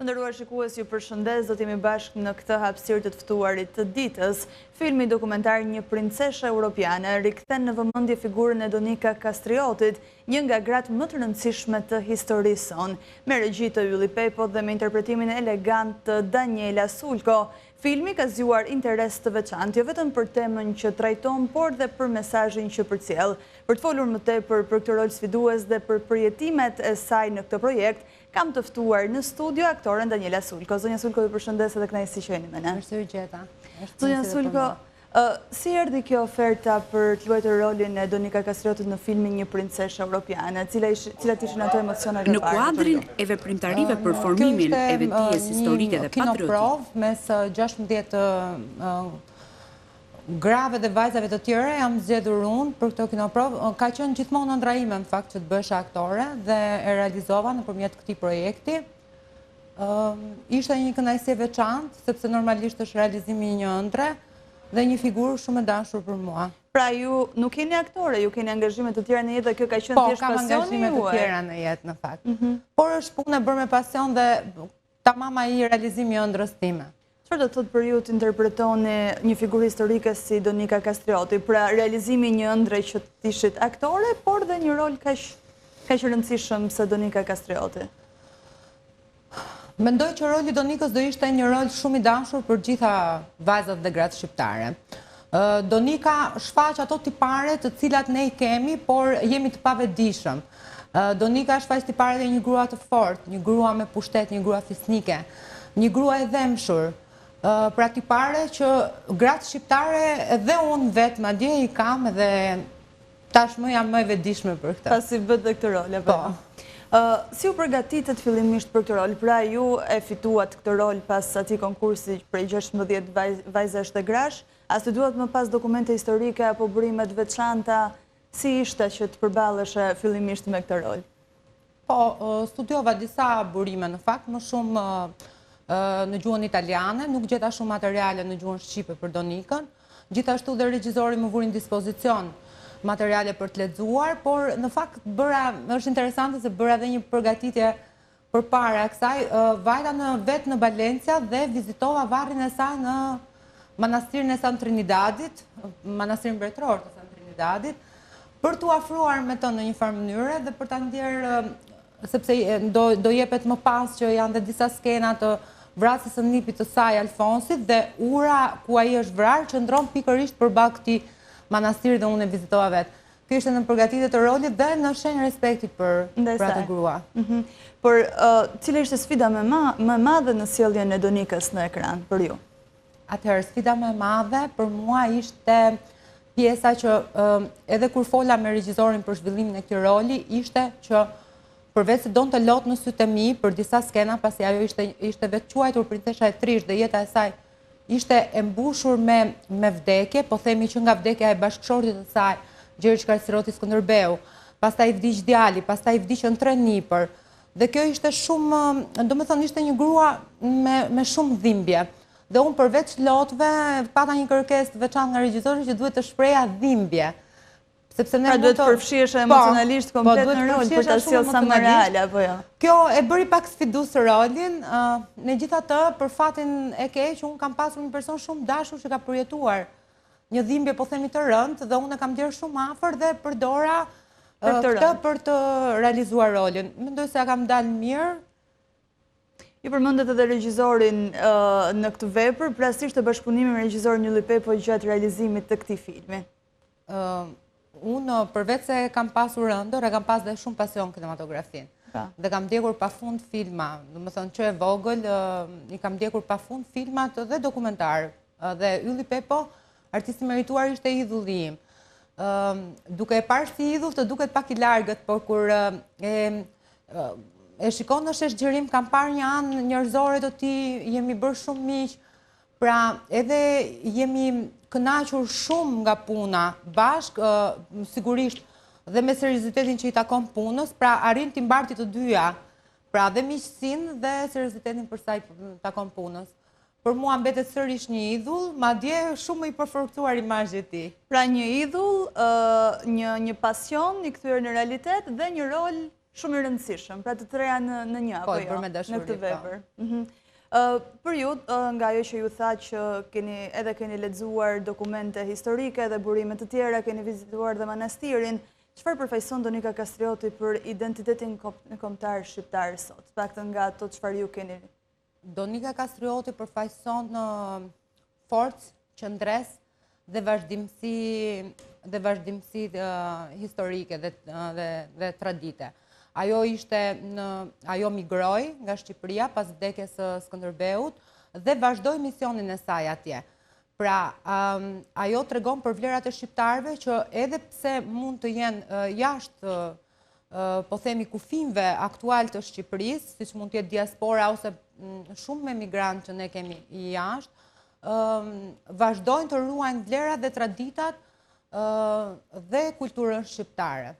Të nderuar shikues, ju përshëndes, do t'jemi bashkë në këtë hapësirë të të ftuarit të ditës. Filmi dokumentar Një princeshe europiane rikthen në vëmendje figurën e Donika Kastriotit, një nga gratë më të rëndësishme të historisë sonë, me regji të Ylli Pepo dhe me interpretimin elegant të Daniela Sulko. Filmi ka zgjuar interes të veçantë, jo vetëm për temën që trajton, por dhe për mesazhin që përcjell. Për të folur më tepër për këtë rol sfidues dhe për përjetimet e saj në këtë projekt, kam të ftuar në studio aktoren Daniela Sulko. Zonja Sulko, ju përshëndes dhe kënaqësi që jeni me ne. Mirë se u gjeta. Zonja Sulko, si erdhi kjo oferta për të luajtur rolin e Donika Kastriotit në filmin Një princeshe europiane? Cilat ishin ato emocionet e parë? Në kuadrin e veprimtarive për formimin e vetëdijes historike dhe patriotike. Kjo provë mes 16 grave dhe vajzave të tjera jam zgjedhur unë për këtë kinoprovë. Ka qenë gjithmonë ëndra ime në fakt që të bëhesha aktore dhe e realizova nëpërmjet këtij projekti. Ishte një kënaqësi e veçantë sepse normalisht është realizimi i një ëndre dhe një figurë shumë e dashur për mua. Pra ju nuk jeni aktore, ju keni angazhime të tjera në jetë dhe kjo ka qenë thjesht pasioni juaj? Po, kam angazhime të tjera në jetë në fakt. Por është punë e bërë me pasion dhe tamam ai realizimi i ëndrës time. Çfarë do të thotë për ju të interpretoni një figurë historike si Donika Kastrioti, pra realizimi një ëndre që të ishit aktore, por dhe një rol kaq rëndësishëm se Donika Kastrioti? Mendoj që roli Donikës do ishte një rol shumë i dashur për gjitha vajzat dhe gratë shqiptare. Donika shfaq ato tipare të cilat ne i kemi, por jemi të pavetëdijshëm. Donika shfaq tipare dhe një grua të fortë, një grua me pushtet, një grua fisnike, një grua e dhemshur. Pra tipare që gratë shqiptare edhe unë vetë madje i kam dhe tashmë jam më e vetëdijshme për këtë. Pasi bët dhe këtë rol, apo? Si u përgatitet fillimisht për këtë rol? Pra ju e fituat këtë rol pas atij konkursi prej 16 vajzash dhe grash, a studuat më pas dokumente historike apo burimet veçanta? Si ishte që të përballeshe fillimisht me këtë rol? Po, studiova disa burime në fakt, më shumë në gjuhën italiane, nuk gjeta shumë materiale në gjuhën shqipe për Donikën. Gjithashtu dhe regjizori më vuri në dispozicion materiale për të lexuar, por në fakt është interesante se bëra edhe një përgatitje përpara kësaj, vajta vetë në Valencia dhe vizitova varrin e saj në manastirin e San Trinidadit, manastirin mbretëror të San Trinidadit, për t'u afruar me të në një farë mënyre dhe për ta ndjerë, sepse do jepet më pas që janë dhe disa skena të vrasjes së nipit të saj Alfonsit dhe ura ku ai është vrarë qëndron pikërisht përballë këtij manastiri dhe unë e vizitova vetë. Kjo ishte në përgatitje të rolit dhe në shenjë respekti për atë grua. Por cila ishte sfida më madhe në sjelljen e Donikës në ekran për ju? Atëherë, sfida më e madhe për mua ishte pjesa që edhe kur fola me regjizorin për zhvillimin e këtij roli, ishte që përveç se donte lot në sytë e mi për disa skena, pasi ajo ishte vetë quajtur princesha e trisht dhe jeta e saj ishte e mbushur me vdekje, po themi që nga vdekja e bashkëshortit të saj, Gjergj Kastroti Skënderbeu, pastaj vdiq djali, pastaj vdiqën 3 nipër. Dhe kjo ishte shumë, domethënë ishte një grua me shumë dhimbje. Dhe unë përveç lotëve pata një kërkesë të veçantë nga regjizori që duhet të shpreha dhimbje. Pra duhet të përfshiheshe emocionalisht komplet në rol për ta sjellë sa më reale, apo jo? Kjo e bëri pak sfidues rolin, megjithatë për fatin e keq unë kam pasur një person shumë dashur që ka përjetuar një dhimbje po themi të rëndë dhe unë e kam djerë shumë afër dhe përdora këtë për të realizuar rolin. Mendoj se ja kam dalë mirë. Ju përmendet edhe regjizorin në këtë vepër, pra si ishte bashkëpunimi me regjizorin Ylli Pepo gjatë realizimit të këtij filmi? Unë përveç se kam pasur ëndër, e kam pas dhe shumë pasion kinematografin. Dhe kam ndjekur pafund filma, domethënë që e vogël, i kam ndjekur pafund filmat dhe dokumentar. Dhe Ylli Pepo, artisti merituar, ishte idhulli im. Duke e parë si idhull të duket pak i largët, por kur e shikon në sheshgjerim, kam parë një anë njerëzore të tij, jemi bërë shumë miq, pra edhe jemi kënaqur shumë nga puna bashkë, sigurisht dhe me seriozitetin që i takon punës, pra arrin t'i mbarti të dyja, pra dhe miqësinë dhe seriozitetin për sa i takon punës. Për mua mbetet sërish një idhull, madje shumë i përforcuar imazhi i tij. Pra një idhull, një pasion i kthyer në realitet dhe një rol shumë i rëndësishëm, pra të treja në një, apo jo, në këtë vepër. Për ju, nga ajo që ju tha që keni lexuar dokumente historike dhe burime të tjera, keni vizituar dhe manastirin, çfarë përfaqëson Donika Kastrioti për identitetin kombëtar shqiptar sot? Paktën nga ato çfarë ju keni. Donika Kastrioti përfaqëson forcë, qëndres dhe vazhdimsi historike dhe tradite. Ajo migroi nga Shqipëria pas vdekjes së Skënderbeut dhe vazhdoi misionin e saj atje. Pra, ajo tregon për vlerat e shqiptarëve që edhe pse mund të jenë jashtë, po themi, kufijve aktual të Shqipërisë, siç mund të jetë diaspora ose shumë me migrantë që ne kemi jashtë, vazhdojnë të ruajnë vlerat dhe traditat dhe kulturën shqiptare.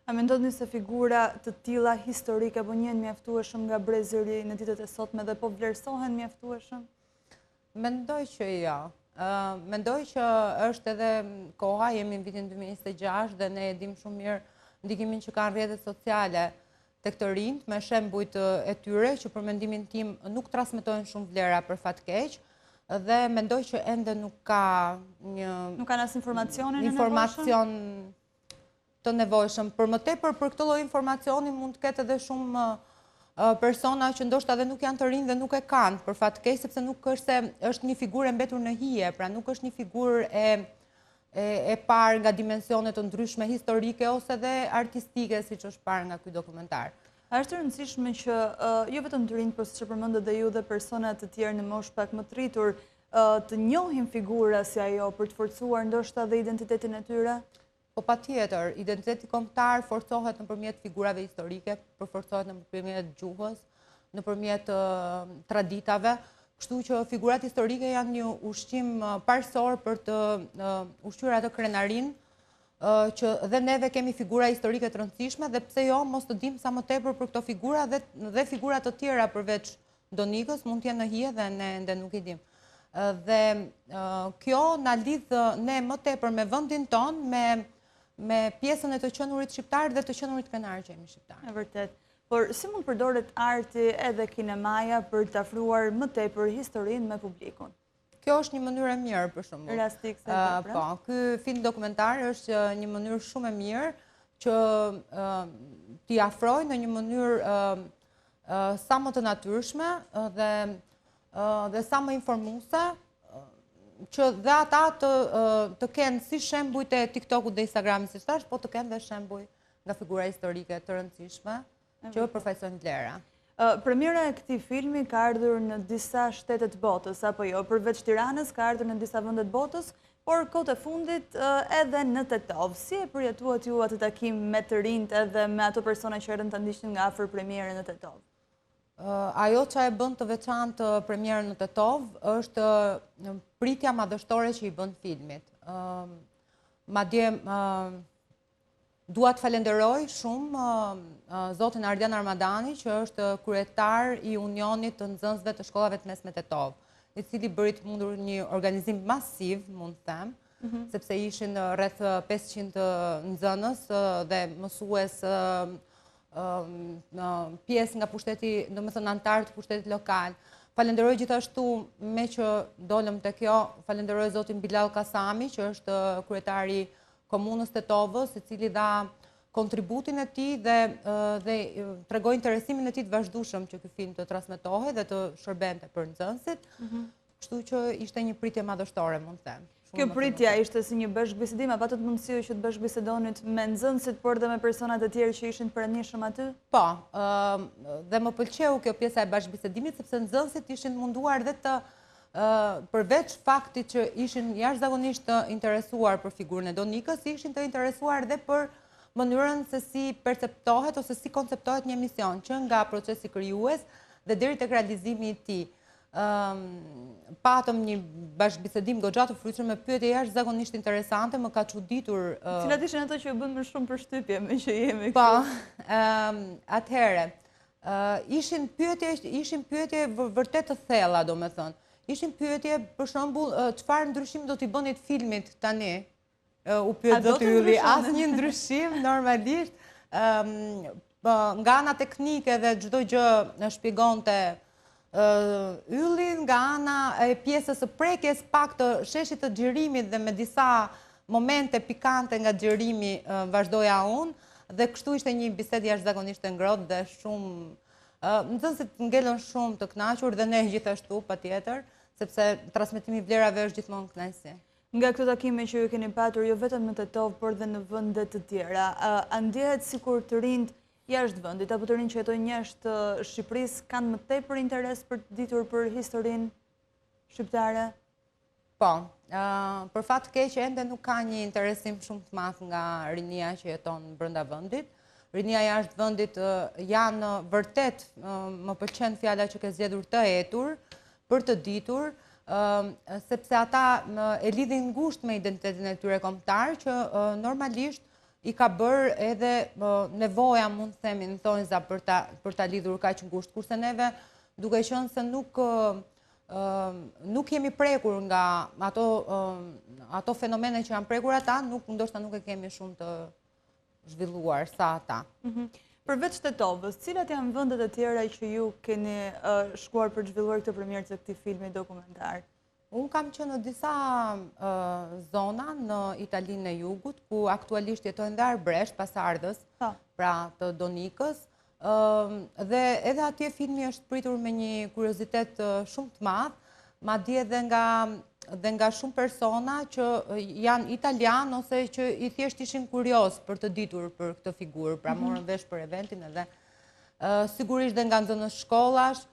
A mendoni se figura të tilla historike po njehen mjaftueshëm nga brezëri në ditët e sotme dhe po vlerësohen mjaftueshëm? Mendoj që jo. Mendoj që është edhe koha, jemi në vitin 2026 dhe ne e dim shumë mirë ndikimin që kanë rrjetet sociale tek të rinjt me shembujt e tyre që për mendimin tim nuk transmetojnë shumë vlera për fat keq. Dhe mendoj që ende nuk ka Nuk kanë as informacionin informacion të nevojshëm. Për më tepër për këtë lloj informacioni mund të ketë edhe shumë persona që ndoshta edhe nuk janë të rinj dhe nuk e kanë për fat keq, sepse nuk është se është një figurë e mbetur në hije, pra nuk është një figurë e parë nga dimensione të ndryshme historike ose dhe artistike, siç është parë nga ky dokumentar. A është rëndësishme që jo vetëm të rinjt, por siç e përmendët dhe ju dhe persona të tjerë në moshë pak më të rritur të njohin figura si ajo për të forcuar ndoshta dhe identitetin e tyre? Po patjetër, identiteti kombëtar forcohet nëpërmjet figurave historike, forcohet nëpërmjet gjuhës, nëpërmjet traditave, kështu që figurat historike janë një ushqim parësor për të ushqyer atë krenarinë që dhe neve kemi figura historike të rëndësishme dhe pse jo mos të dim sa më tepër për këto figura dhe figura të tjera përveç Donikës mund të jenë në hije dhe ne ende nuk i dim. Dhe kjo na lidh ne më tepër me vendin ton, me pjesën e të qenurit shqiptar dhe të qenurit krenar që jemi shqiptar. E vërtet. Por si mund përdoret arti edhe kinemaja për të afruar më tepër historinë me publikun? Kjo është një mënyrë e mirë për shembull. Rastik se pra. Po, ky film dokumentar është një mënyrë shumë e mirë që t'i afrojë në një mënyrë sa më të natyrshme dhe sa më informuese, që dhe ata të kenë si shembujt e TikTokut dhe Instagramit, si thash, po të kenë dhe shembuj nga figura historike të rëndësishme që përfaqësojnë vlera. Premiera e këtij filmi ka ardhur në disa shtete të botës, apo jo? Përveç Tiranës ka ardhur në disa vende të botës, por kohët e fundit edhe në Tetov. Si e përjetuat ju atë takim me të rinjt edhe me ato persona që erdhën ta ndiqnin nga afër premierën në Tetov? Ajo që e bën të veçantë premierën në Tetov është pritja madhështore që i bën filmit. Madje dua të falenderoj shumë zotin Ardian Armadani, që është kryetar i Unionit të Nxënësve të Shkollave të Mesme Tetov, i cili bëri të mundur një organizim masiv, mund të them, sepse ishin rreth 500 nxënës dhe mësues pjesë nga pushteti, domethënë antar të pushtetit lokal. Falenderoj gjithashtu, me që dolëm te kjo, falenderoj zotin Bilal Kasami, që është kryetari komunës Tetovës, i cili dha kontributin e tij dhe tregoi interesimin e tij të vazhdueshëm që ky film të transmetohej dhe të shërbente për nxënësit. Kështu që ishte një pritje madhështore, mund të them. Kjo pritja ishte si një bashkëbisedim, a patët mundësi që të bashkëbisedonit me nxënësit, por dhe me personat e tjerë që ishin pranishtëm aty? Po, dhe më pëlqeu kjo pjesa e bashkëbisedimit, sepse nxënësit ishin munduar dhe të përveç faktit që ishin jashtëzakonisht të interesuar për figurën e Donikës, ishin të interesuar dhe për mënyrën se si perceptohet ose si konceptohet një emision, që nga procesi krijues dhe deri tek realizimi i tij. Patëm një bashkëbisedim goxha të frytshëm me pyetje jashtëzakonisht interesante, më ka çuditur. Cilat ishin ato që ju bën më shumë përshtypje me që jemi këtu? Po, atëherë, ishin pyetje vërtet të thella, domethënë. Ishin pyetje, për shembull, çfarë ndryshim do t'i bënit filmit tani? U pyet do t'ylli asnjë ndryshim normalisht. nga ana teknike dhe çdo gjë shpjegonte ylli, nga ana e pjesës së prekjes pak të sheshit të xhirimit dhe me disa momente pikante nga xhirimi vazhdoja unë dhe kështu ishte një bisedë jashtëzakonisht e ngrohtë dhe shumë nxënësit ngelën shumë të kënaqur dhe ne gjithashtu patjetër, sepse transmetimi i vlerave është gjithmonë kënaqësi. Nga këto takime që ju keni patur jo vetëm në Tetov, por dhe në vende të tjera, a ndjehet sikur të rinjt jashtë vendit apo të rinjt që jetojnë jashtë Shqipërisë kanë më tepër interes për të ditur për historinë shqiptare? Po, për fat keq ende nuk ka një interesim shumë të madh nga rinia që jeton brenda vendit. Rinia jashtë vendit janë vërtet, më pëlqen fjala që ke zgjedhur, të etur për të ditur, sepse ata e lidhin ngushtë me identitetin e tyre kombëtar, që normalisht i ka bërë edhe nevoja, mund të themi, në thonjza për ta lidhur kaq ngushtë, kurse neve, duke qenë se nuk jemi prekur nga ato fenomene që janë prekur ata, ndoshta nuk e kemi shumë të zhvilluar sa ata. Përveç Tetovës, cilat janë vendet e tjera që ju keni shkuar për të zhvilluar këtë premierë të këtij filmi dokumentar? Unë kam qenë në disa zona në Italinë e Jugut, ku aktualisht jetojnë dhe arbresht pasardhës, pra të Donikës, dhe edhe atje filmi është pritur me një kuriozitet shumë të madh, madje dhe nga shumë persona që janë italian ose që i thjesht ishin kurioz për të ditur për këtë figurë, pra morën vesh për eventin edhe sigurisht dhe nga nxënës shkollash,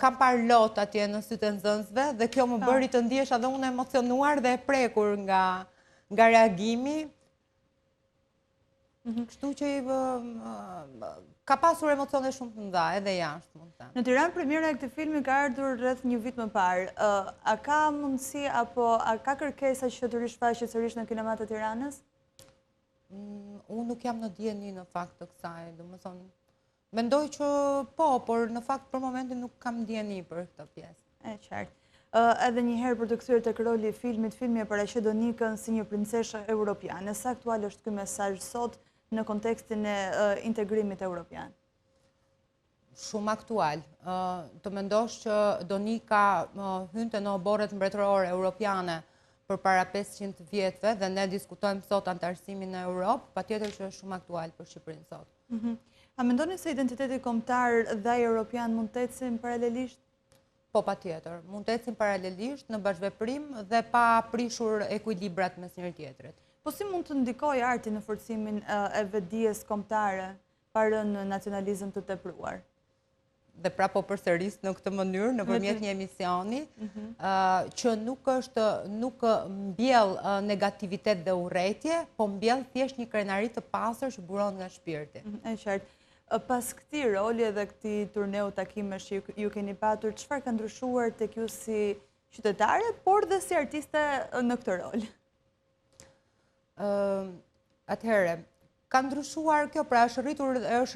kam parë lot atje në sytë e nxënësve dhe kjo më bëri të ndjesha dhe unë emocionuar dhe e prekur nga reagimi. Kështu që ka pasur emocione shumë të mëdha edhe jashtë, mund të them. Në Tiranë premiera e këtij filmi ka ardhur rreth një vit më parë. A ka mundësi apo a ka kërkesa që të rishfaqet sërish në kinemat e Tiranës? Unë nuk jam në dieni në fakt të kësaj, domethënë mendoj që po, por në fakt për momentin nuk kam dieni për këtë pjesë. E qartë. Edhe një herë për të kthyer tek roli i filmit, filmi e paraqet Donikën si një princeshë europiane. Sa aktual është ky mesazh sot në kontekstin e integrimit evropian? Shumë aktual. Të mendosh që Donika hynte në oborret mbretërore europiane përpara 500 vjetëve dhe ne diskutojmë sot antarësimin në Europë, patjetër që është shumë aktual për Shqipërinë sot. A mendoni se identiteti kombëtar dhe europian mund të ecin paralelisht? Po, patjetër. Mund të ecin paralelisht në bashkëveprim dhe pa prishur ekuilibrat mes njëri tjetrit. Po si mund të ndikojë arti në forcimin e vetdijes kombëtare pa rënë në nacionalizëm të tepruar? Dhe pra po përsëris në këtë mënyrë nëpërmjet një emisioni që nuk mbjell negativitet dhe urrëtie, po mbjell thjesht një krenari të pastër që buron nga shpirti. E qartë. Pas këtij roli dhe këtij turneu takimesh që ju keni patur, çfarë ka ndryshuar tek ju si qytetare, por dhe si artiste në këtë rol? Atëherë, ka ndryshuar kjo, pra është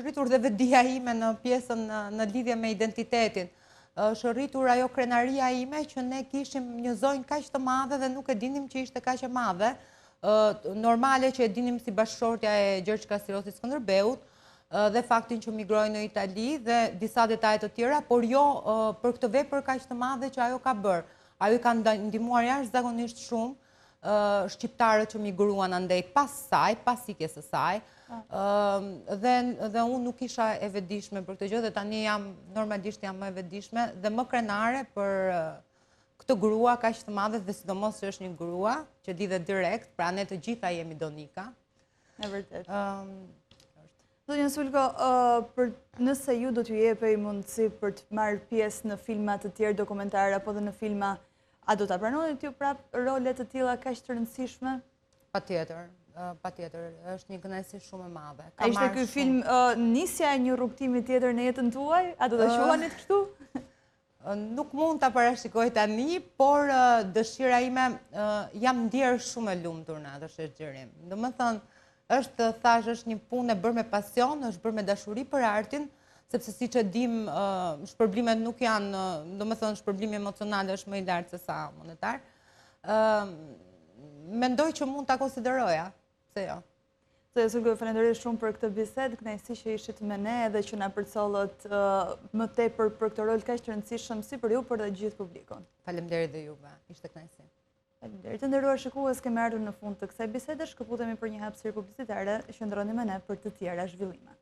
rritur dhe vetdia ime në pjesën në lidhje me identitetin. Është rritur ajo krenaria ime që ne kishim një zonjë kaq të madhe dhe nuk e dinim që ishte kaq e madhe. Normale që e dinim si bashkëshortja e Gjergj Kastrioti Skënderbeut dhe faktin që migroi në Itali dhe disa detaje të tjera, por jo për këtë vepër kaq të madhe që ajo ka bërë. Ajo ka ndihmuar jashtëzakonisht shumë shqiptarët që migruan andej pas ikjes së saj, dhe unë nuk isha e vetëdijshme për këtë gjë dhe tani normalisht jam më e vetëdijshme dhe më krenare për këtë grua kaq të madhe dhe sidomos që është një grua që lidhet direkt, pra ne të gjitha jemi Donika. E vërtet. Zonja Sulko, nëse ju do t'ju jepej mundësi për të marrë pjesë në filma të tjerë dokumentar apo dhe në filma, a do ta pranoni t'ju prap role të tilla kaq të rëndësishme? Patjetër, është një kënaqësi shumë e madhe. A ishte ky film nisja e një rrugtimi tjetër në jetën tuaj? A do ta quhanit kështu? Nuk mund ta parashikoj tani, por dëshira ime jam ndjerë shumë e lumtur në atë shoqërim. Domethënë, është një punë e bërë me pasion, është bërë me dashuri për artin, sepse siç e dim, shpërblimet nuk janë, domethënë shpërblimi emocional është më i lartë se sa monetar. Mendoj që mund ta konsideroja, pse jo. Zoja Sulgo, falenderoj shumë për këtë bisedë, kënaqësi që ishit me ne edhe që na përcollët më tepër për këtë rol kaq të rëndësishëm si për ju, por dhe gjithë publikun. Faleminderit dhe juve, ishte kënaqësi. Faleminderit. Të nderuar shikues, kemi ardhur në fund të kësaj bisede, shkëputemi për një hapësirë publicitare, qëndroni me ne për të tjera zhvillime.